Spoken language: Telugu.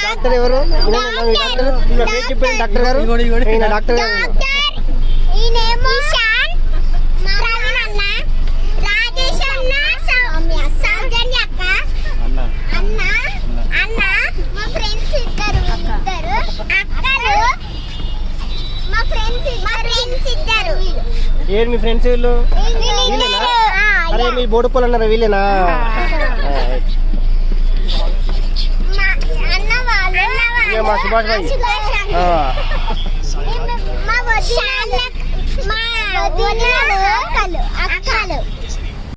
డాక్టర్ ఎవరు? డాక్టర్ గారు డాక్టర్ గారు ఏడు మీ ఫ్రెండ్స్ వీళ్ళు వీళ్ళేనా? అరే మీ బోడుకోలు అన్నారా వీళ్ళేనా? మా సుభాష్ భాయ్